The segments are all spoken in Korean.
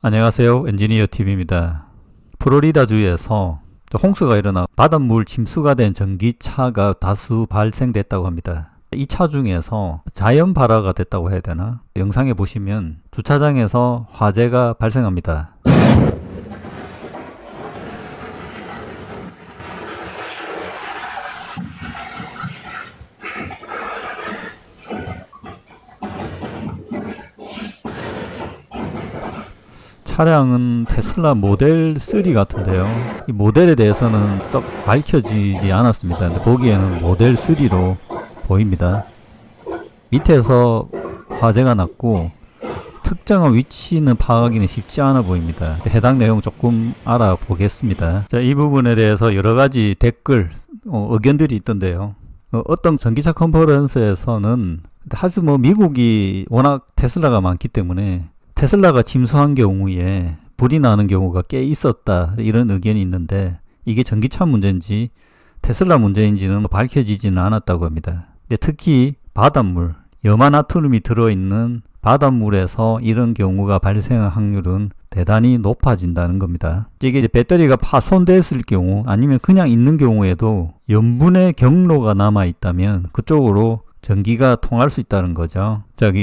안녕하세요. 엔지니어 TV입니다. 플로리다주에서 홍수가 일어나 바닷물 침수가 된 전기차가 다수 발생됐다고 합니다. 이 차 중에서 자연 발화가 됐다고 해야 되나? 영상에 보시면 주차장에서 화재가 발생합니다. 차량은 테슬라 모델 3 같은데요. 이 모델에 대해서는 썩 밝혀지지 않았습니다. 근데 보기에는 모델 3로 보입니다. 밑에서 화재가 났고 특정한 위치는 파악하기는 쉽지 않아 보입니다. 해당 내용 조금 알아보겠습니다. 자, 이 부분에 대해서 여러 가지 댓글, 의견들이 있던데요. 어떤 전기차 컨퍼런스에서는 사실 미국이 워낙 테슬라가 많기 때문에 테슬라가 침수한 경우에 불이 나는 경우가 꽤 있었다, 이런 의견이 있는데 이게 전기차 문제인지 테슬라 문제인지는 밝혀지지는 않았다고 합니다. 근데 특히 바닷물, 염화나트륨이 들어있는 바닷물에서 이런 경우가 발생할 확률은 대단히 높아진다는 겁니다. 이게 배터리가 파손됐을 경우 아니면 그냥 있는 경우에도 염분의 경로가 남아있다면 그쪽으로 전기가 통할 수 있다는 거죠.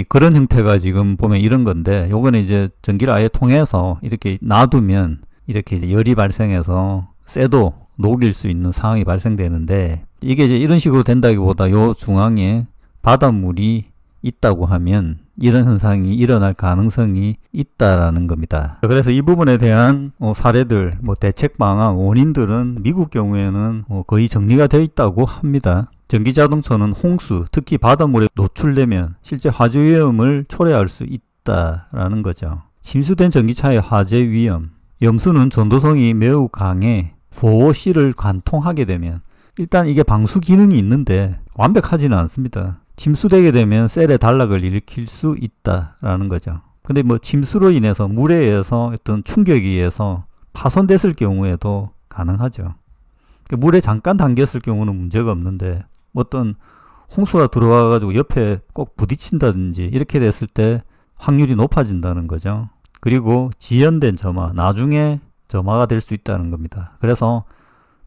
그런 형태가 지금 보면 이런 건데, 요거는 이제 전기를 아예 통해서 이렇게 놔두면 이렇게 이제 열이 발생해서 쇠도 녹일 수 있는 상황이 발생되는데, 이게 이제 이런 식으로 된다기보다 요 중앙에 바닷물이 있다고 하면 이런 현상이 일어날 가능성이 있다라는 겁니다. 그래서 이 부분에 대한 사례들, 대책 방안, 원인들은 미국 경우에는 거의 정리가 되어 있다고 합니다. 전기자동차는 홍수, 특히 바닷물에 노출되면 실제 화재 위험을 초래할 수 있다라는 거죠. 침수된 전기차의 화재 위험, 염수는 전도성이 매우 강해 보호실을 관통하게 되면, 일단 이게 방수 기능이 있는데 완벽하지는 않습니다. 침수되게 되면 셀의 단락을 일으킬 수 있다라는 거죠. 근데 침수로 인해서 물에 의해서 어떤 충격에 의해서 파손됐을 경우에도 가능하죠. 물에 잠깐 담겼을 경우는 문제가 없는데 어떤 홍수가 들어와 가지고 옆에 꼭 부딪힌다든지 이렇게 됐을 때 확률이 높아진다는 거죠. 그리고 지연된 점화, 나중에 점화가 될 수 있다는 겁니다. 그래서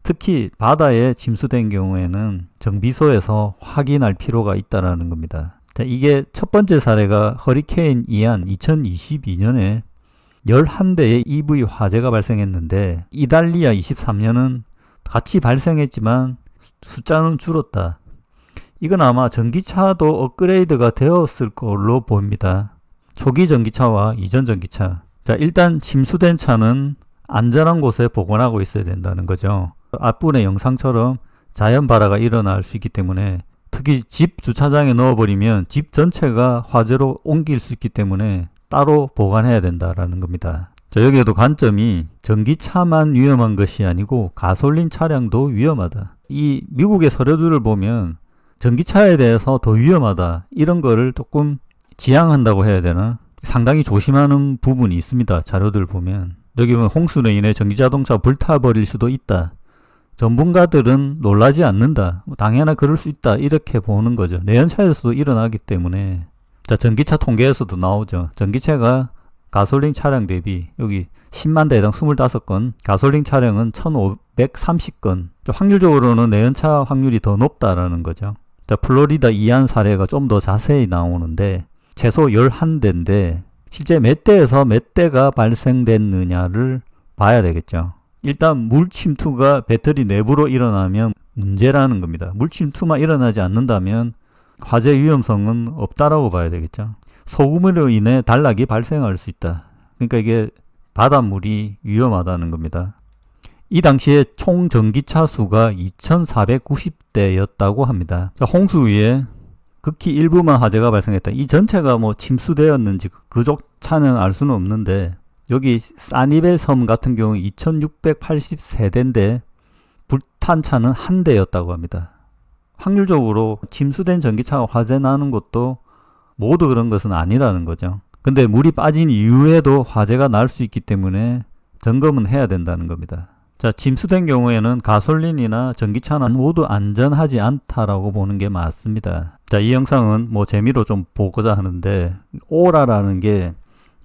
특히 바다에 침수된 경우에는 정비소에서 확인할 필요가 있다는 겁니다. 이게 첫 번째 사례가 허리케인 이안 2022년에 11대의 EV 화재가 발생했는데, 이달리아 23년은 같이 발생했지만 숫자는 줄었다. 이건 아마 전기차도 업그레이드가 되었을 걸로 보입니다. 초기 전기차와 이전 전기차. 일단 침수된 차는 안전한 곳에 보관하고 있어야 된다는 거죠. 앞부분의 영상처럼 자연 발화가 일어날 수 있기 때문에, 특히 집 주차장에 넣어버리면 집 전체가 화재로 옮길 수 있기 때문에 따로 보관해야 된다라는 겁니다. 여기에도 관점이 전기차만 위험한 것이 아니고 가솔린 차량도 위험하다. 이 미국의 서류들을 보면 전기차에 대해서 더 위험하다, 이런 거를 조금 지양한다고 해야 되나? 상당히 조심하는 부분이 있습니다. 자료들 보면. 여기 보면 홍수로 인해 전기자동차 불타버릴 수도 있다. 전문가들은 놀라지 않는다. 당연히 그럴 수 있다, 이렇게 보는 거죠. 내연차에서도 일어나기 때문에. 전기차 통계에서도 나오죠. 전기차가 가솔린 차량 대비 여기 10만 대당 25건, 가솔린 차량은 1530건. 확률적으로는 내연차 확률이 더 높다라는 거죠. 플로리다 이안 사례가 좀 더 자세히 나오는데, 최소 11대인데 실제 몇 대에서 몇 대가 발생됐느냐를 봐야 되겠죠. 일단 물 침투가 배터리 내부로 일어나면 문제라는 겁니다. 물 침투만 일어나지 않는다면 화재 위험성은 없다라고 봐야 되겠죠. 소금으로 인해 단락이 발생할 수 있다. 그러니까 이게 바닷물이 위험하다는 겁니다. 이 당시에 총 전기차 수가 2490대였다고 합니다. 홍수 위에 극히 일부만 화재가 발생했다. 이 전체가 침수되었는지 그쪽 차는 알 수는 없는데, 여기 사니벨 섬 같은 경우 2683대인데 불탄 차는 한 대였다고 합니다. 확률적으로 침수된 전기차가 화재 나는 것도 모두 그런 것은 아니라는 거죠. 근데 물이 빠진 이후에도 화재가 날 수 있기 때문에 점검은 해야 된다는 겁니다. 침수된 경우에는 가솔린이나 전기차는 모두 안전하지 않다라고 보는 게 맞습니다. 이 영상은 재미로 좀 보고자 하는데, 오라라는 게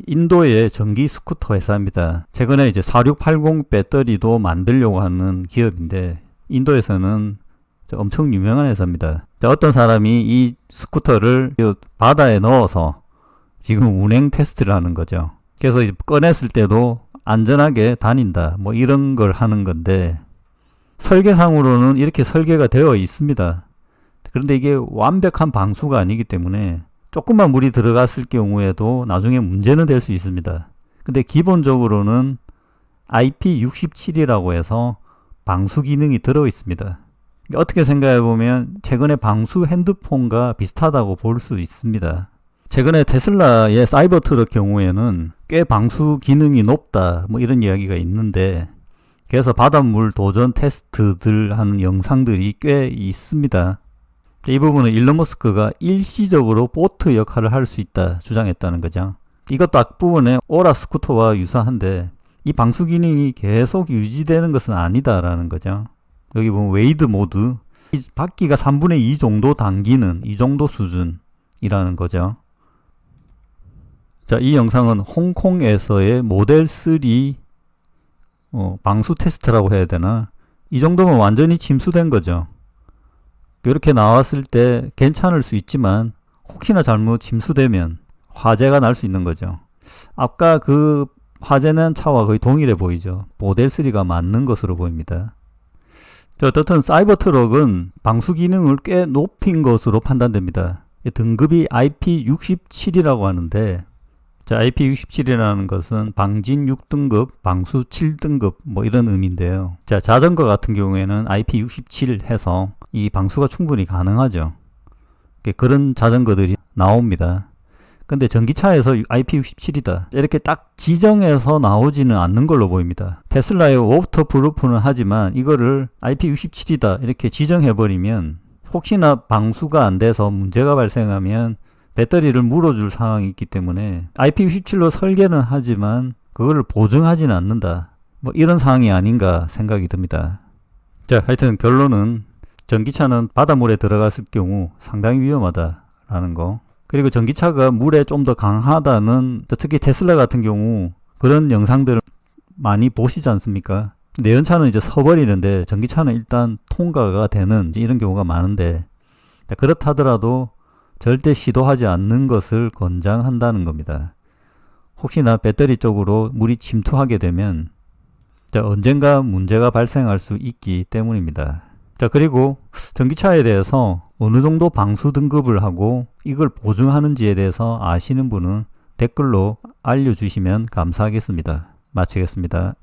인도의 전기 스쿠터 회사입니다. 최근에 이제 4680 배터리도 만들려고 하는 기업인데 인도에서는 엄청 유명한 회사입니다. 어떤 사람이 이 스쿠터를 바다에 넣어서 지금 운행 테스트를 하는 거죠. 그래서 이제 꺼냈을 때도 안전하게 다닌다 뭐 이런 걸 하는 건데, 설계상으로는 이렇게 설계가 되어 있습니다. 그런데 이게 완벽한 방수가 아니기 때문에 조금만 물이 들어갔을 경우에도 나중에 문제는 될 수 있습니다. 근데 기본적으로는 IP67이라고 해서 방수 기능이 들어 있습니다. 어떻게 생각해 보면 최근에 방수 핸드폰과 비슷하다고 볼 수 있습니다. 최근에 테슬라의 사이버 트럭 경우에는 꽤 방수 기능이 높다 뭐 이런 이야기가 있는데, 그래서 바닷물 도전 테스트들 하는 영상들이 꽤 있습니다. 이 부분은 일론 머스크가 일시적으로 보트 역할을 할 수 있다 주장했다는 거죠. 이것도 앞부분에 오라 스쿠터와 유사한데 이 방수 기능이 계속 유지되는 것은 아니다라는 거죠. 여기 보면 웨이드 모드, 바퀴가 3분의 2 정도 당기는 이 정도 수준이라는 거죠. 자, 이 영상은 홍콩에서의 모델 3 방수 테스트라고 해야 되나? 이 정도면 완전히 침수된 거죠. 이렇게 나왔을 때 괜찮을 수 있지만 혹시나 잘못 침수되면 화재가 날 수 있는 거죠. 아까 그 화재난 차와 거의 동일해 보이죠. 모델 3가 맞는 것으로 보입니다. 어떻든 사이버 트럭은 방수 기능을 꽤 높인 것으로 판단됩니다. 등급이 IP67이라고 하는데, 자, IP67이라는 것은 방진 6등급, 방수 7등급 뭐 이런 의미인데요. 자, 자전거 같은 경우에는 IP67 해서 이 방수가 충분히 가능하죠. 그런 자전거들이 나옵니다. 근데 전기차에서 IP67이다 이렇게 딱 지정해서 나오지는 않는 걸로 보입니다. 테슬라의 워터프루프는 하지만 이거를 IP67이다 이렇게 지정해버리면 혹시나 방수가 안 돼서 문제가 발생하면 배터리를 물어줄 상황이 있기 때문에 IP67로 설계는 하지만 그거를 보증하지는 않는다 뭐 이런 상황이 아닌가 생각이 듭니다. 자, 하여튼 결론은 전기차는 바닷물에 들어갔을 경우 상당히 위험하다라는 거, 그리고 전기차가 물에 좀 더 강하다는, 특히 테슬라 같은 경우 그런 영상들을 많이 보시지 않습니까? 내연차는 이제 서버리는데 전기차는 일단 통과가 되는 이런 경우가 많은데, 그렇다 하더라도 절대 시도하지 않는 것을 권장한다는 겁니다. 혹시나 배터리 쪽으로 물이 침투하게 되면 언젠가 문제가 발생할 수 있기 때문입니다. 자, 그리고 전기차에 대해서 어느 정도 방수 등급을 하고 이걸 보증하는지에 대해서 아시는 분은 댓글로 알려주시면 감사하겠습니다. 마치겠습니다.